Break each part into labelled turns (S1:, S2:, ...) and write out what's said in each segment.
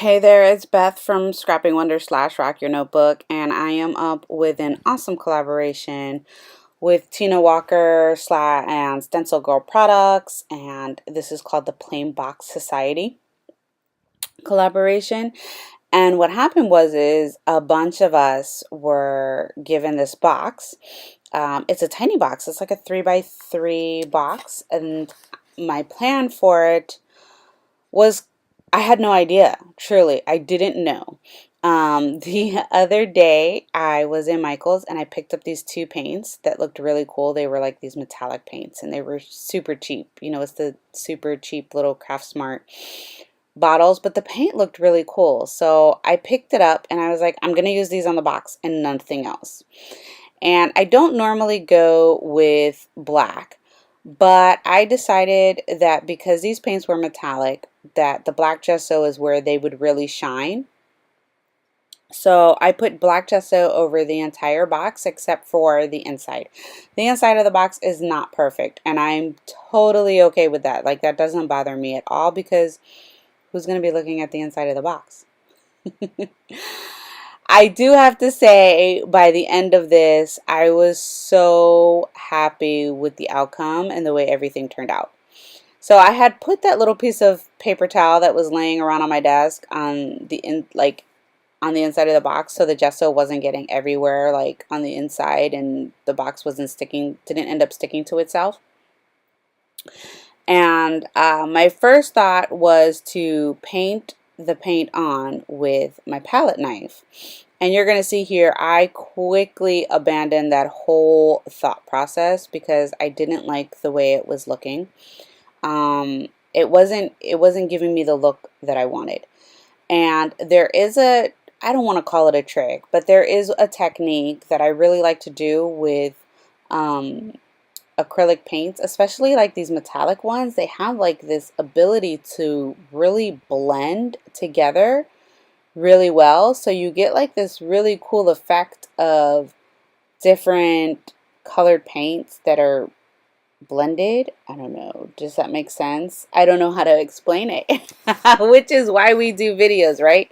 S1: Hey there, it's Beth from Scrapping Wonder slash Rock Your Notebook, and I am up with an awesome collaboration with Tina Walker and Stencil Girl products, and this is called the Plain Box Society collaboration. And what happened is a bunch of us were given this box. It's a tiny box. It's like a 3 by 3 box, and my plan for it was I had no idea. Truly, I didn't know. The other day, I was in Michael's and I picked up these two paints that looked really cool. They were like these metallic paints and they were super cheap. You know, it's the super cheap little Craft Smart bottles, but the paint looked really cool. So I picked it up and I was like, I'm going to use these on the box and nothing else. And I don't normally go with black, but I decided that because these paints were metallic, that the black gesso is where they would really shine. So I put black gesso over the entire box except for the inside. The inside of the box is not perfect, and I'm totally okay with that. Like, that doesn't bother me at all because who's going to be looking at the inside of the box? I do have to say, by the end of this, I was so happy with the outcome and the way everything turned out. So I had put that little piece of paper towel that was laying around on my desk on the on the inside of the box, so the gesso wasn't getting everywhere, like on the inside, and the box didn't end up sticking to itself. And my first thought was to paint the paint on with my palette knife. And you're going to see here, I quickly abandoned that whole thought process because I didn't like the way it was looking. It wasn't giving me the look that I wanted. And there is I don't want to call it a trick, but there is a technique that I really like to do with acrylic paints, especially like these metallic ones. They have like this ability to really blend together really well, so you get like this really cool effect of different colored paints that are blended. I don't know, does that make sense? I don't know how to explain it, which is why we do videos, right?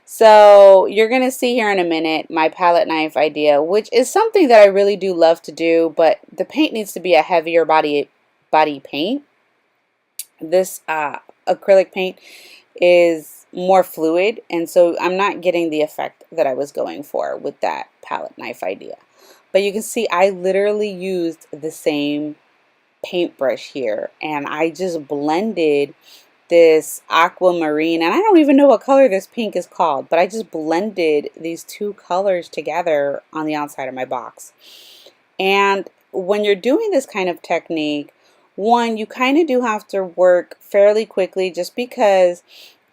S1: So you're gonna see here in a minute my palette knife idea, which is something that I really do love to do, but the paint needs to be a heavier body paint. This acrylic paint is more fluid, and so I'm not getting the effect that I was going for with that palette knife idea. But you can see I literally used the same paintbrush here, and I just blended this aquamarine, and I don't even know what color this pink is called, but I just blended these two colors together on the outside of my box. And when you're doing this kind of technique, one, you kind of do have to work fairly quickly just because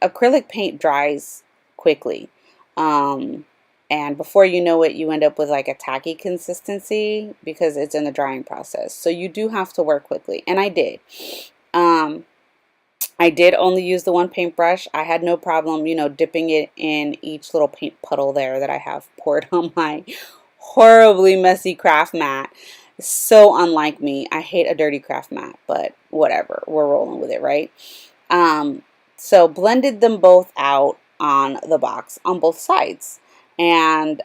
S1: acrylic paint dries quickly. And before you know it, you end up with like a tacky consistency because it's in the drying process. So you do have to work quickly, and I did. I did only use the one paintbrush. I had no problem, you know, dipping it in each little paint puddle there that I have poured on my horribly messy craft mat. So unlike me. I hate a dirty craft mat, but whatever. We're rolling with it, right? So blended them both out on the box on both sides. And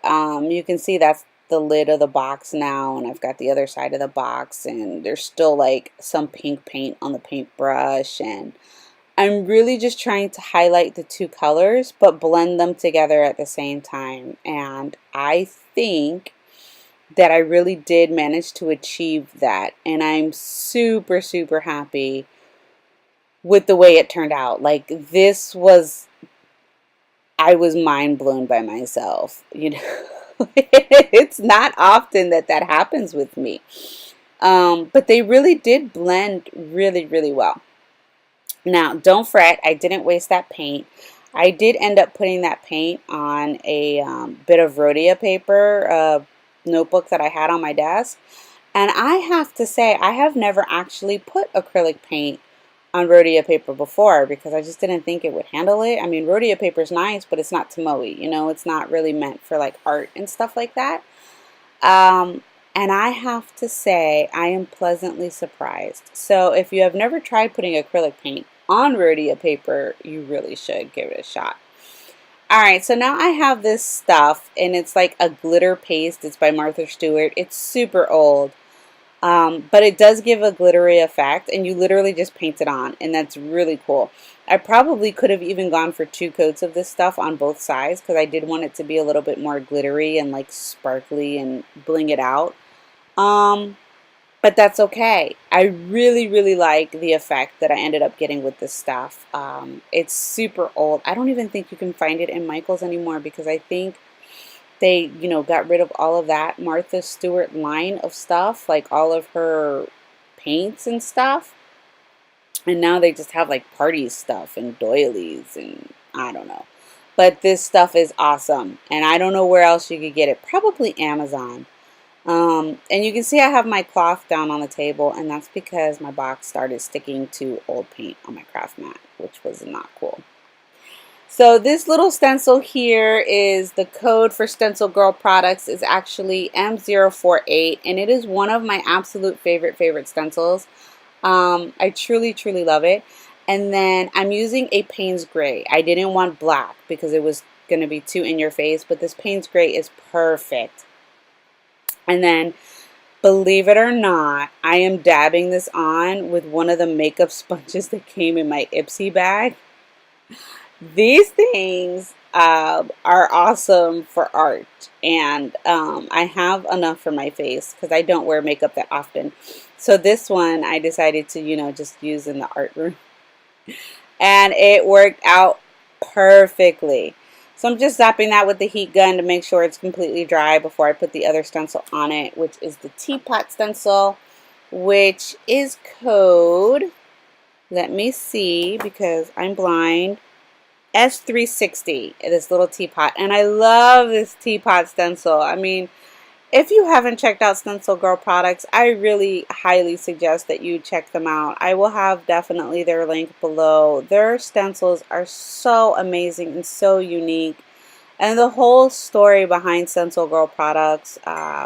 S1: you can see that's the lid of the box now, and I've got the other side of the box, and there's still like some pink paint on the paintbrush, and I'm really just trying to highlight the two colors but blend them together at the same time. And I think that I really did manage to achieve that, and I'm super, super happy with the way it turned out. Like, I was mind blown by myself, you know. It's not often that happens with me, but they really did blend really, really well. Now, don't fret, I didn't waste that paint. I did end up putting that paint on a bit of rhodia paper notebook that I had on my desk. And I have to say, I have never actually put acrylic paint on rhodia paper before because I just didn't think it would handle it. I mean, rhodia paper is nice, but it's not tomoe, you know, it's not really meant for like art and stuff like that. And I have to say, I am pleasantly surprised. So if you have never tried putting acrylic paint on rhodia paper, you really should give it a shot. Alright, so now I have this stuff, and it's like a glitter paste. It's by Martha Stewart. It's super old, but it does give a glittery effect, and you literally just paint it on, and that's really cool. I probably could have even gone for 2 coats of this stuff on both sides because I did want it to be a little bit more glittery and like sparkly and bling it out. But that's okay. I really, really like the effect that I ended up getting with this stuff. It's super old. I don't even think you can find it in Michael's anymore because I think they, got rid of all of that Martha Stewart line of stuff, like all of her paints and stuff. And now they just have like party stuff and doilies and I don't know. But this stuff is awesome. And I don't know where else you could get it. Probably Amazon. And you can see I have my cloth down on the table, and that's because my box started sticking to old paint on my craft mat, which was not cool. So this little stencil here is the code for Stencil Girl products is actually M048, and it is one of my absolute favorite stencils. I truly, truly love it. And then I'm using a Payne's Gray. I didn't want black because it was going to be too in your face, but this Payne's Gray is perfect. And then, believe it or not, I am dabbing this on with one of the makeup sponges that came in my Ipsy bag. These things are awesome for art, and I have enough for my face because I don't wear makeup that often. So this one I decided to, just use in the art room. And it worked out perfectly. So I'm just zapping that with the heat gun to make sure it's completely dry before I put the other stencil on it, which is the teapot stencil, which is code, let me see because I'm blind, S360, this little teapot. And I love this teapot stencil. I mean, if you haven't checked out Stencil Girl products, I really highly suggest that you check them out. I will have definitely their link below. Their stencils are so amazing and so unique. And the whole story behind Stencil Girl products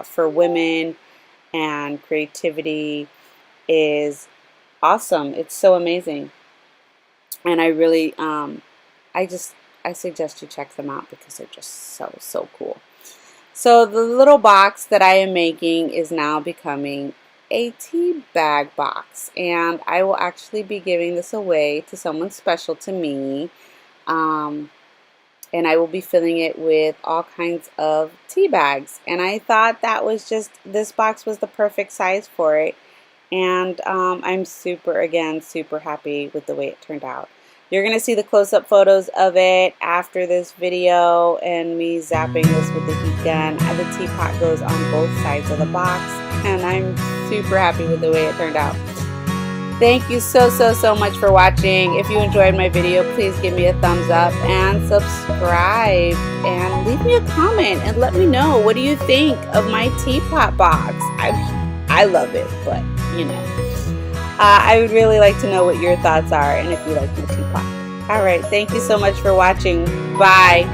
S1: for women and creativity is awesome. It's so amazing. And I really, I suggest you check them out because they're just so cool. So the little box that I am making is now becoming a tea bag box, and I will actually be giving this away to someone special to me, and I will be filling it with all kinds of tea bags. And I thought that was just, this box was the perfect size for it, and I'm super happy with the way it turned out. You're going to see the close-up photos of it after this video and me zapping this with the heat gun. The teapot goes on both sides of the box, and I'm super happy with the way it turned out. Thank you so much for watching. If you enjoyed my video, please give me a thumbs up and subscribe. And leave me a comment and let me know, what do you think of my teapot box? I love it, but I would really like to know what your thoughts are and if you like my teapot. Alright, thank you so much for watching. Bye.